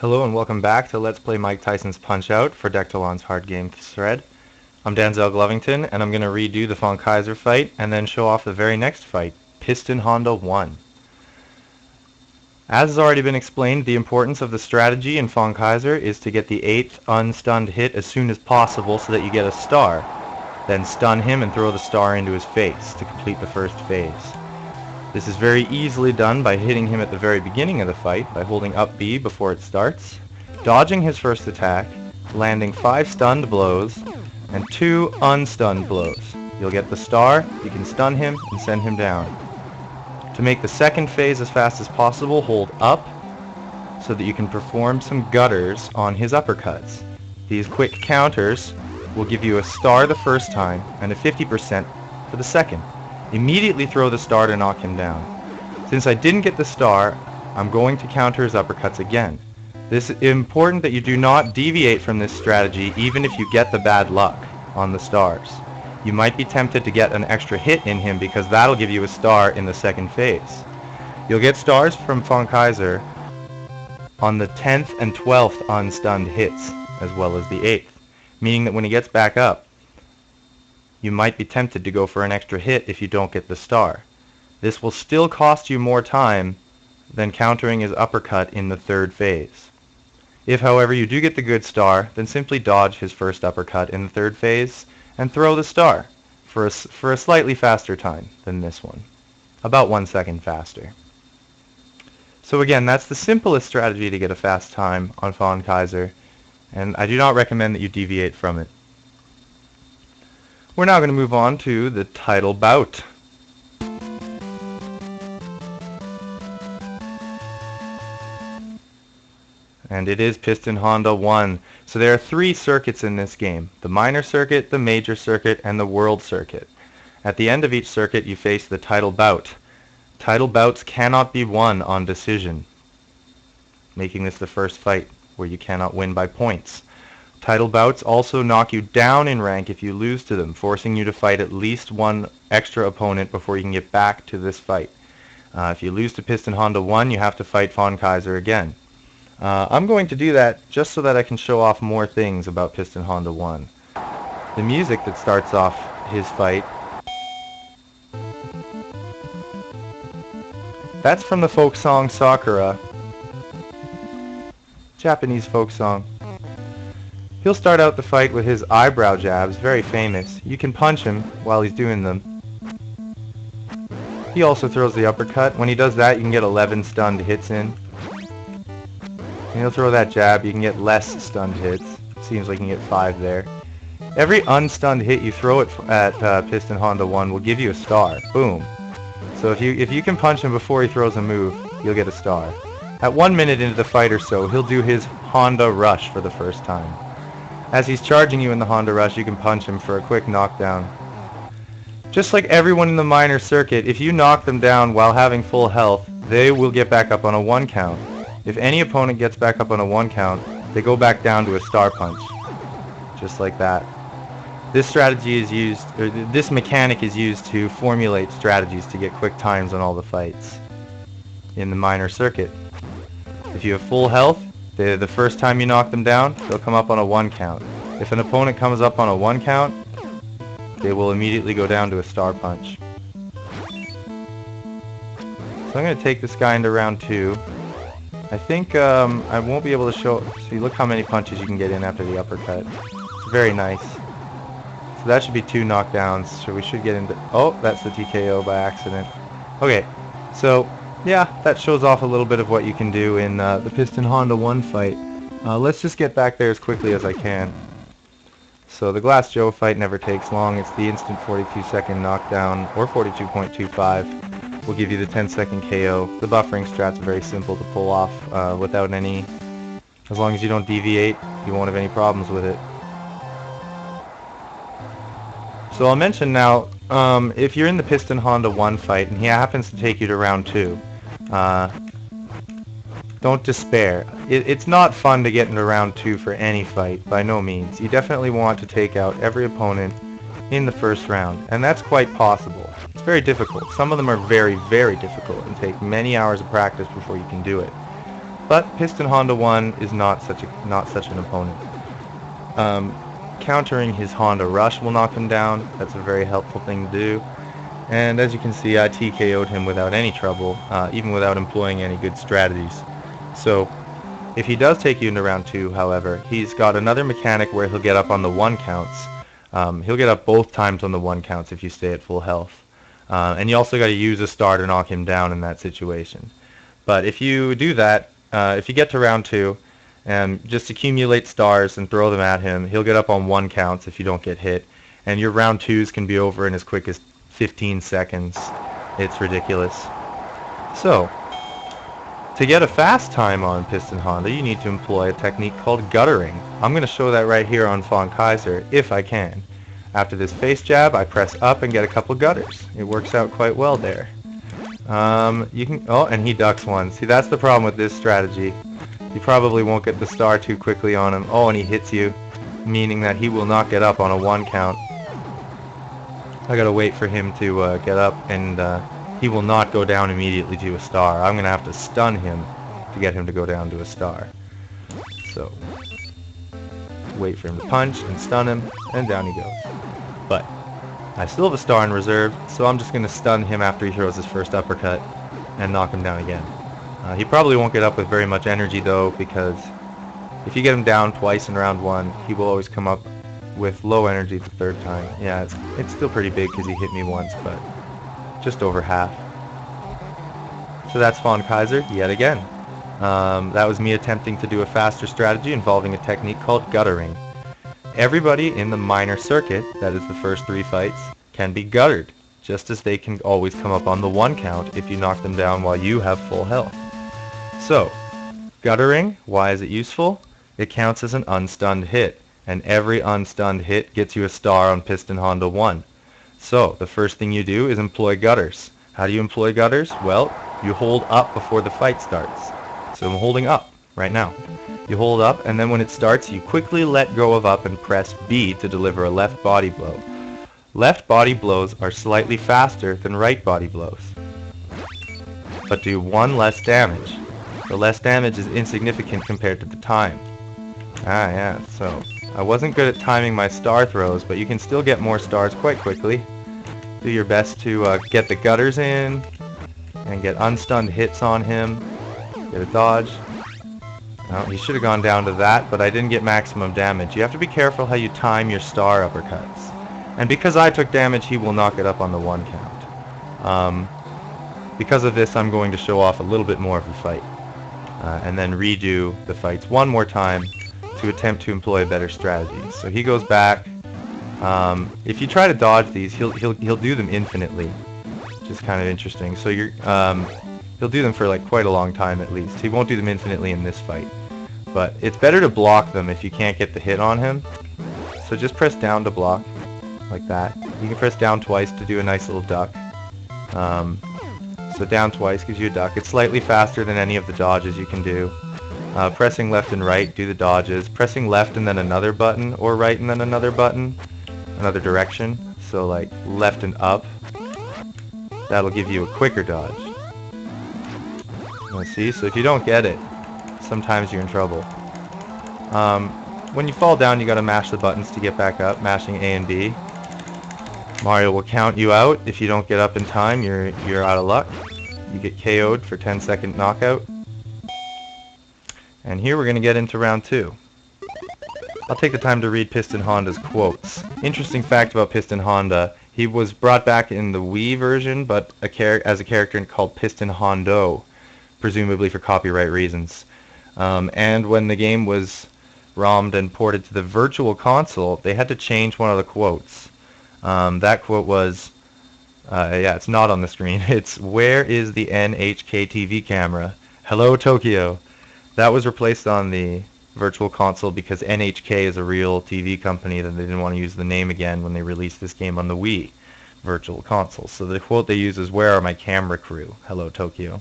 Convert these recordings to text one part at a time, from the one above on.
Hello and welcome back to Let's Play Mike Tyson's Punch-Out! For Dectalon's Hard Game thread. I'm Danzel Glovington, and I'm going to redo the Von Kaiser fight and then show off the very next fight, Piston Honda 1. As has already been explained, the importance of the strategy in Von Kaiser is to get the 8th unstunned hit as soon as possible so that you get a star. Then stun him and throw the star into his face to complete the first phase. This is very easily done by hitting him at the very beginning of the fight by holding up B before it starts, dodging his first attack, landing 5 stunned blows, and 2 unstunned blows. You'll get the star, you can stun him, and send him down. To make the second phase as fast as possible, hold up so that you can perform some gutters on his uppercuts. These quick counters will give you a star the first time and a 50% for the second. Immediately throw the star to knock him down. Since I didn't get the star, I'm going to counter his uppercuts again. This is important that you do not deviate from this strategy even if you get the bad luck on the stars. You might be tempted to get an extra hit in him because that'll give you a star in the second phase. You'll get stars from Von Kaiser on the 10th and 12th unstunned hits as well as the 8th, meaning that when he gets back up, you might be tempted to go for an extra hit if you don't get the star. This will still cost you more time than countering his uppercut in the third phase. If, however, you do get the good star, then simply dodge his first uppercut in the third phase and throw the star for a slightly faster time than this one. About 1 second faster. So again, that's the simplest strategy to get a fast time on Von Kaiser, and I do not recommend that you deviate from it. We're now going to move on to the title bout. And it is Piston Honda 1. So there are 3 circuits in this game: the minor circuit, the major circuit, and the world circuit. At the end of each circuit you face the title bout. Title bouts cannot be won on decision, making this the first fight where you cannot win by points. Title bouts also knock you down in rank if you lose to them, forcing you to fight at least one extra opponent before you can get back to this fight. If you lose to Piston Honda 1, you have to fight Von Kaiser again. I'm going to do that just so that I can show off more things about Piston Honda 1. The music that starts off his fight, that's from the folk song Sakura, Japanese folk song. He'll start out the fight with his eyebrow jabs, very famous. You can punch him while he's doing them. He also throws the uppercut. When he does that, you can get 11 stunned hits in. And he'll throw that jab, you can get less stunned hits. Seems like you can get 5 there. Every unstunned hit you throw at Piston Honda 1 will give you a star. Boom. So if you can punch him before he throws a move, you'll get a star. At 1 minute into the fight or so, he'll do his Honda Rush for the first time. As he's charging you in the Honda Rush, you can punch him for a quick knockdown. Just like everyone in the minor circuit, if you knock them down while having full health, they will get back up on a 1 count. If any opponent gets back up on a 1 count, they go back down to a star punch. Just like that. This strategy is used, or this mechanic is used to formulate strategies to get quick times on all the fights in the minor circuit. If you have full health, the first time you knock them down, they'll come up on a 1 count. If an opponent comes up on a 1 count, they will immediately go down to a star punch. So I'm going to take this guy into round 2. I think I won't be able to show... See, look how many punches you can get in after the uppercut. It's very nice. So that should be 2 knockdowns, so we should get into... Oh, that's the TKO by accident. Okay, so... yeah, that shows off a little bit of what you can do in the Piston Honda 1 fight. Let's just get back there as quickly as I can. So the Glass Joe fight never takes long. It's the instant 42-second knockdown, or 42.25. Will give you the 10-second KO. The buffering strat's very simple to pull off without any... As long as you don't deviate, you won't have any problems with it. So I'll mention now, if you're in the Piston Honda 1 fight and he happens to take you to round 2, don't despair. It's not fun to get into round 2 for any fight, by no means. You definitely want to take out every opponent in the first round, and that's quite possible. It's very difficult. Some of them are very, very difficult and take many hours of practice before you can do it. But Piston Honda 1 is not such an opponent. Countering his Honda Rush will knock him down. That's a very helpful thing to do. And as you can see, I TKO'd him without any trouble, even without employing any good strategies. So if he does take you into round 2, however, he's got another mechanic where he'll get up on the 1 counts. He'll get up both times on the 1 counts if you stay at full health. And you also got to use a star to knock him down in that situation. But if you do that, if you get to round 2, and just accumulate stars and throw them at him, he'll get up on 1 counts if you don't get hit. And your round 2s can be over in as quick as 15 seconds. It's ridiculous. So, to get a fast time on Piston Honda, you need to employ a technique called guttering. I'm going to show that right here on Von Kaiser, if I can. After this face jab, I press up and get a couple gutters. It works out quite well there. And he ducks one. See, that's the problem with this strategy. You probably won't get the star too quickly on him. Oh, and he hits you, meaning that he will not get up on a 1 count. I gotta wait for him to get up, and he will not go down immediately to a star. I'm gonna have to stun him to get him to go down to a star. So, wait for him to punch and stun him, and down he goes. But I still have a star in reserve, so I'm just gonna stun him after he throws his first uppercut and knock him down again. He probably won't get up with very much energy though, because if you get him down twice in round 1, he will always come up with low energy the 3rd time. Yeah, it's still pretty big because he hit me once, but just over half. So that's Von Kaiser yet again. That was me attempting to do a faster strategy involving a technique called guttering. Everybody in the minor circuit, that is the first 3 fights, can be guttered, just as they can always come up on the 1 count if you knock them down while you have full health. So, guttering, why is it useful? It counts as an unstunned hit, and every unstunned hit gets you a star on Piston Honda 1. So, the first thing you do is employ gutters. How do you employ gutters? Well, you hold up before the fight starts. So I'm holding up right now. You hold up, and then when it starts, you quickly let go of up and press B to deliver a left body blow. Left body blows are slightly faster than right body blows, but do 1 less damage. The less damage is insignificant compared to the time. Yeah, so I wasn't good at timing my star throws, but you can still get more stars quite quickly. Do your best to get the gutters in and get unstunned hits on him. Get a dodge. No, he should have gone down to that, but I didn't get maximum damage. You have to be careful how you time your star uppercuts. And because I took damage, he will not get up on the 1 count. Because of this, I'm going to show off a little bit more of the fight. And then redo the fights 1 more time to attempt to employ a better strategy. So he goes back. If you try to dodge these, he'll do them infinitely, which is kind of interesting. So he'll do them for like quite a long time at least. He won't do them infinitely in this fight, but it's better to block them if you can't get the hit on him. So just press down to block, like that. You can press down twice to do a nice little duck. So down twice gives you a duck. It's slightly faster than any of the dodges you can do. Pressing left and right, do the dodges. Pressing left and then another button, or right and then another button, another direction. So like left and up. That'll give you a quicker dodge. Let's see, so if you don't get it, sometimes you're in trouble. When you fall down, you gotta mash the buttons to get back up, mashing A and B. Mario will count you out. If you don't get up in time, you're out of luck. You get KO'd for 10-second knockout. And here we're going to get into round 2. I'll take the time to read Piston Honda's quotes. Interesting fact about Piston Honda, he was brought back in the Wii version, but as a character called Piston Hondo, presumably for copyright reasons. And when the game was ROMmed and ported to the Virtual Console, they had to change one of the quotes. That quote was, it's not on the screen. It's, "Where is the NHK TV camera? Hello, Tokyo." That was replaced on the Virtual Console because NHK is a real TV company that they didn't want to use the name again when they released this game on the Wii Virtual Console. So the quote they use is, "Where are my camera crew? Hello, Tokyo."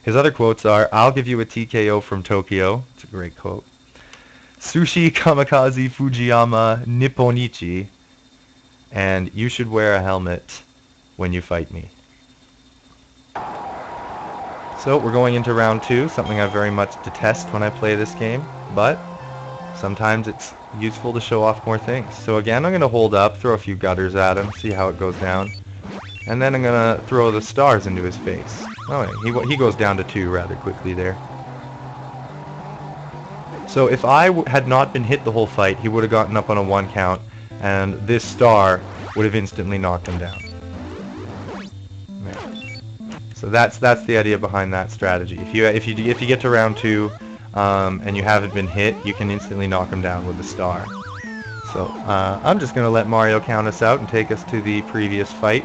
His other quotes are, "I'll give you a TKO from Tokyo." It's a great quote. "Sushi Kamikaze Fujiyama Nipponichi." And "You should wear a helmet when you fight me." So we're going into round 2, something I very much detest when I play this game, but sometimes it's useful to show off more things. So again, I'm going to hold up, throw a few gutters at him, see how it goes down. And then I'm going to throw the stars into his face. Oh, he goes down to 2 rather quickly there. So if I had not been hit the whole fight, he would have gotten up on a 1 count, and this star would have instantly knocked him down. So that's the idea behind that strategy. If you get to round 2 and you haven't been hit, you can instantly knock him down with a star. So I'm just going to let Mario count us out and take us to the previous fight,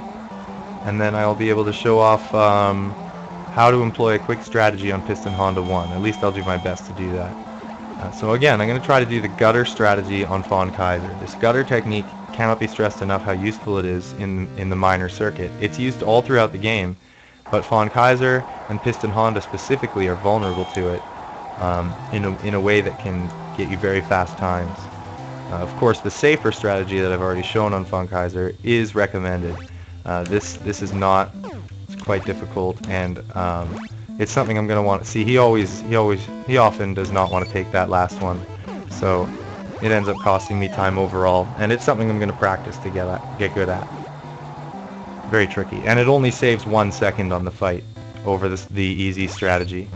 and then I'll be able to show off how to employ a quick strategy on Piston Honda 1. At least I'll do my best to do that. So again, I'm going to try to do the gutter strategy on Von Kaiser. This gutter technique cannot be stressed enough how useful it is in the minor circuit. It's used all throughout the game, but Von Kaiser and Piston Honda specifically are vulnerable to it in a way that can get you very fast times. Of course, the safer strategy that I've already shown on Von Kaiser is recommended. This is not, it's quite difficult, and it's something I'm going to want to see. He often does not want to take that last one, so it ends up costing me time overall, and it's something I'm going to practice to get good at. Very tricky, and it only saves 1 second on the fight over the easy strategy.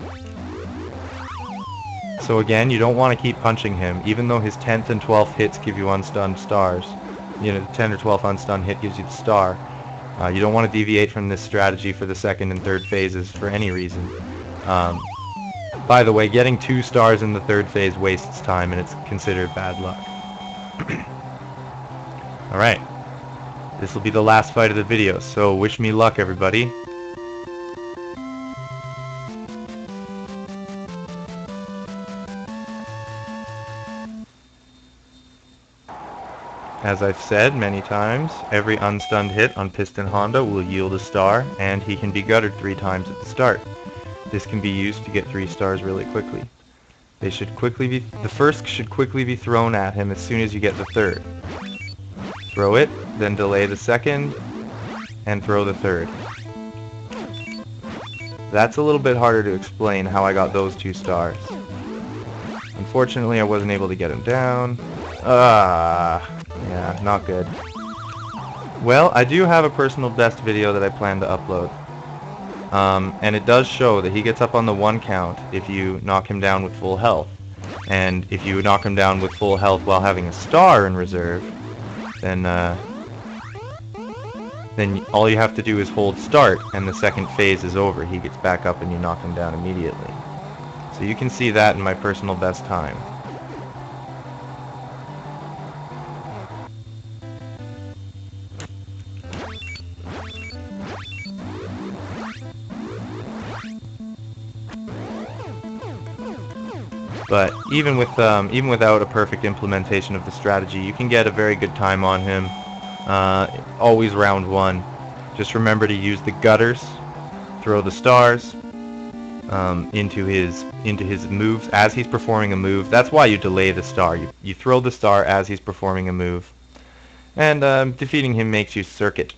So again, you don't want to keep punching him, even though his 10th and 12th hits give you unstunned stars. You know, the 10th or 12th unstunned hit gives you the star. You don't want to deviate from this strategy for the 2nd and 3rd phases for any reason. By the way, getting 2 stars in the 3rd phase wastes time, and it's considered bad luck. Alright. This will be the last fight of the video, so wish me luck, everybody. As I've said many times, every unstunned hit on Piston Honda will yield a star, and he can be guttered 3 times at the start. This can be used to get 3 stars really quickly. The first should quickly be thrown at him as soon as you get the 3rd. Throw it, then delay the 2nd, and throw the 3rd. That's a little bit harder to explain how I got those 2 stars. Unfortunately, I wasn't able to get him down. Yeah, not good. Well, I do have a personal best video that I plan to upload. And it does show that he gets up on the 1 count if you knock him down with full health. And if you knock him down with full health while having a star in reserve, then all you have to do is hold start, and the 2nd phase is over. He gets back up and you knock him down immediately. So you can see that in my personal best time. But even without a perfect implementation of the strategy, you can get a very good time on him. Always round 1. Just remember to use the gutters, throw the stars into his moves as he's performing a move. That's why you delay the star. You throw the star as he's performing a move, and defeating him makes you circuit